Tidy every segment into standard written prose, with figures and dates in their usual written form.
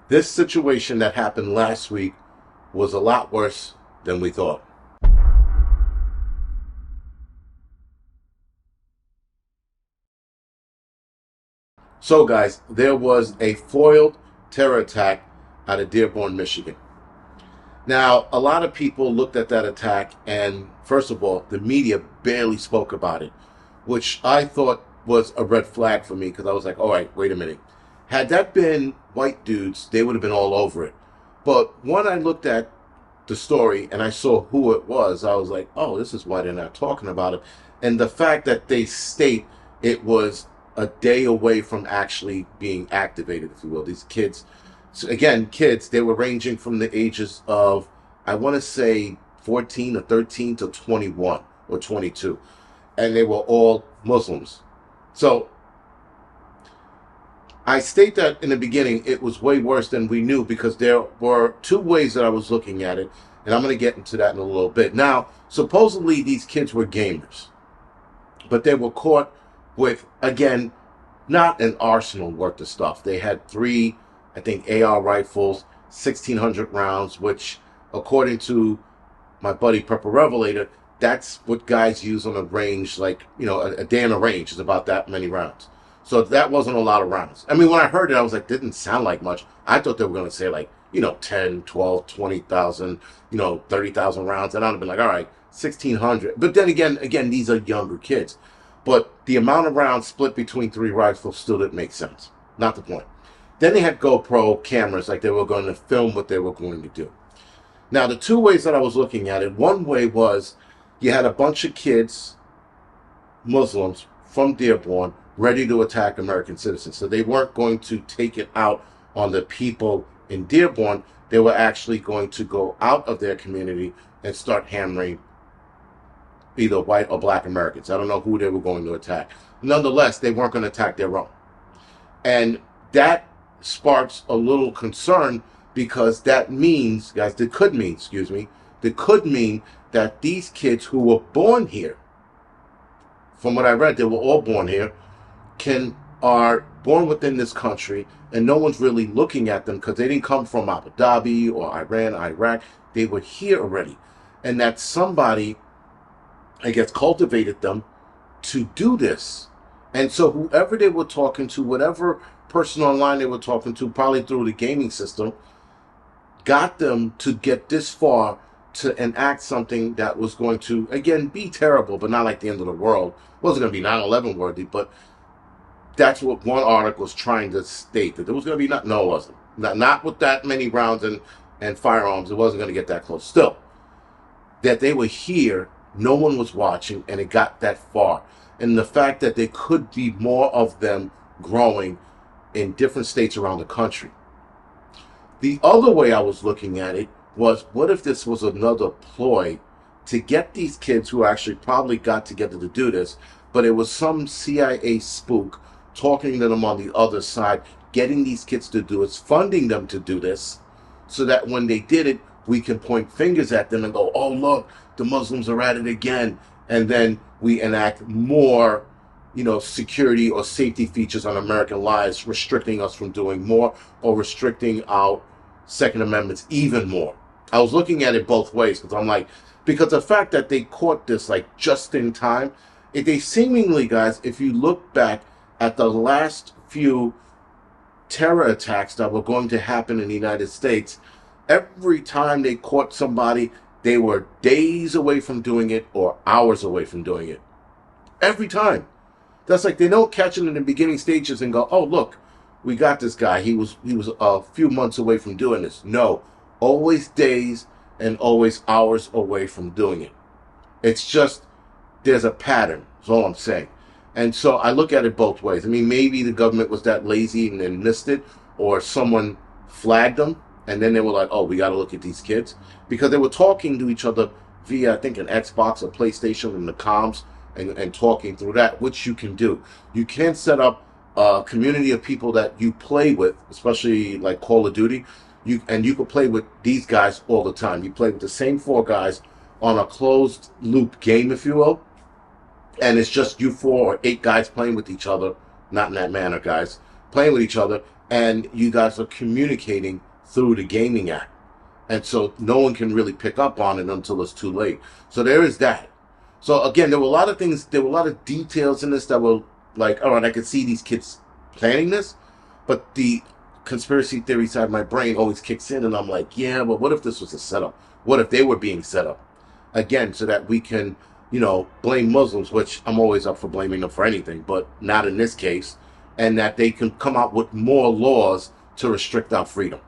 This situation that happened last week was a lot worse than we thought. So, guys, there was a foiled terror attack out of Dearborn, Michigan. Now, a lot of people looked at that attack, and first of all, the media barely spoke about it, which I thought was a red flag for me because I was like, all right, wait a minute. Had that been white dudes, they would have been all over it. But when I looked at the story and I saw who it was, I was like, oh, this is why they're not talking about it. And the fact that they state it was a day away from actually being activated, if you will. These kids, so again, kids, they were ranging from the ages of, I want to say 14 or 13 to 21 or 22. And they were all Muslims. So I state that in the beginning, it was way worse than we knew because there were two ways that I was looking at it, and I'm going to get into that in a little bit. Now, supposedly these kids were gamers, but they were caught with, again, not an arsenal worth of stuff. They had three, I think, AR rifles, 1,600 rounds, which, according to my buddy Prepper Revelator, that's what guys use on a range, like, a day in a range is about that many rounds. So that wasn't a lot of rounds. I mean, when I heard it, I was like, didn't sound like much. I thought they were going to say like, 10, 12, 20,000, 30,000 rounds. And I'd have been like, all right, 1,600. But then again, these are younger kids. But the amount of rounds split between three rifles still didn't make sense. Not the point. Then they had GoPro cameras, like they were going to film what they were going to do. Now, the two ways that I was looking at it, one way was you had a bunch of kids, Muslims, from Dearborn, ready to attack American citizens. So they weren't going to take it out on the people in Dearborn. They were actually going to go out of their community and start hammering either white or black Americans. I don't know who they were going to attack. Nonetheless, they weren't going to attack their own. And that sparks a little concern because that means, guys, that could mean that these kids who were born here, from what I read, they were all born here, are born within this country, and no one's really looking at them because they didn't come from Abu Dhabi or Iran, Iraq. They were here already. And that somebody, I guess, cultivated them to do this. And so whoever they were talking to, whatever person online they were talking to, probably through the gaming system, got them to get this far to enact something that was going to, again, be terrible, but not like the end of the world. It wasn't going to be 9/11 worthy, but that's what one article was trying to state, that there was going to be no, it wasn't. Not with that many rounds and firearms. It wasn't going to get that close. Still, that they were here, no one was watching, and it got that far. And the fact that there could be more of them growing in different states around the country. The other way I was looking at it was, what if this was another ploy to get these kids who actually probably got together to do this, but it was some CIA spook talking to them on the other side, getting these kids to do it, funding them to do this, so that when they did it, we can point fingers at them and go, oh, look, the Muslims are at it again. And then we enact more, security or safety features on American lives, restricting us from doing more or restricting our Second Amendments even more. I was looking at it both ways because I'm like, because the fact that they caught this like just in time, they seemingly, guys, if you look back at the last few terror attacks that were going to happen in the United States, every time they caught somebody, they were days away from doing it or hours away from doing it. Every time. That's like they don't catch it in the beginning stages and go, oh, look, we got this guy. He was a few months away from doing this. No, always days and always hours away from doing it. It's just, there's a pattern, is all I'm saying. And so I look at it both ways. I mean, maybe the government was that lazy and then missed it, or someone flagged them, and then they were like, oh, we got to look at these kids. Because they were talking to each other via, I think, an Xbox or PlayStation and the comms, and talking through that, which you can do. You can set up a community of people that you play with, especially like Call of Duty. You can play with these guys all the time. You play with the same four guys on a closed loop game, if you will. And it's just you four or eight guys playing with each other, not in that manner, guys, playing with each other, and you guys are communicating through the gaming app. And so no one can really pick up on it until it's too late. So there is that. So again, there were a lot of things, there were a lot of details in this that were like, all right, I could see these kids planning this, but the conspiracy theory side of my brain always kicks in, and I'm like, yeah, but what if this was a setup? What if they were being set up? Again, so that we can, blame Muslims, which I'm always up for blaming them for anything, but not in this case, and that they can come out with more laws to restrict our freedom.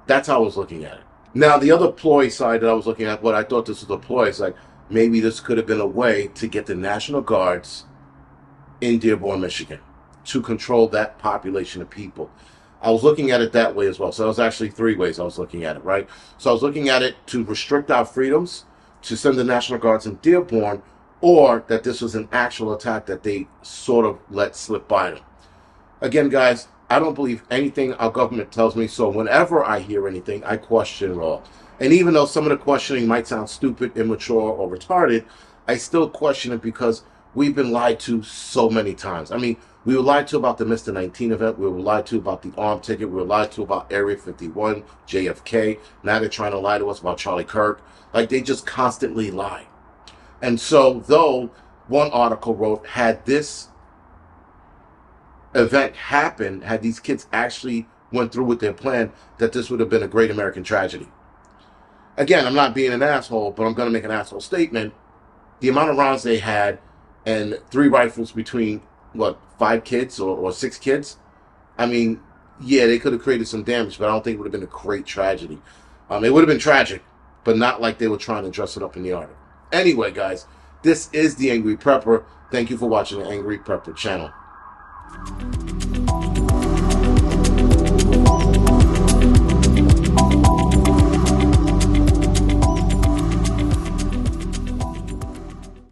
That's how I was looking at it. Now, the other ploy side that I was looking at, what I thought this was a ploy, is like maybe this could have been a way to get the National Guards in Dearborn, Michigan, to control that population of people. I was looking at it that way as well. So it was actually three ways I was looking at it, right? So I was looking at it to restrict our freedoms, to send the National Guards in Dearborn, or that this was an actual attack that they sort of let slip by them. Again, guys, I don't believe anything our government tells me, so whenever I hear anything, I question it all. And even though some of the questioning might sound stupid, immature, or retarded, I still question it because we've been lied to so many times. I mean, we were lied to about the Mr. 19 event. We were lied to about the arm ticket. We were lied to about Area 51, JFK. Now they're trying to lie to us about Charlie Kirk. Like, they just constantly lie. And so, though one article wrote, had this event happened, had these kids actually went through with their plan, that this would have been a great American tragedy. Again, I'm not being an asshole, but I'm going to make an asshole statement. The amount of rounds they had and 3 rifles between, 5 kids or 6 kids? I mean, yeah, they could have created some damage, but I don't think it would have been a great tragedy. It would have been tragic, but not like they were trying to dress it up in the article. Anyway, guys, this is the Angry Prepper. Thank you for watching the Angry Prepper channel.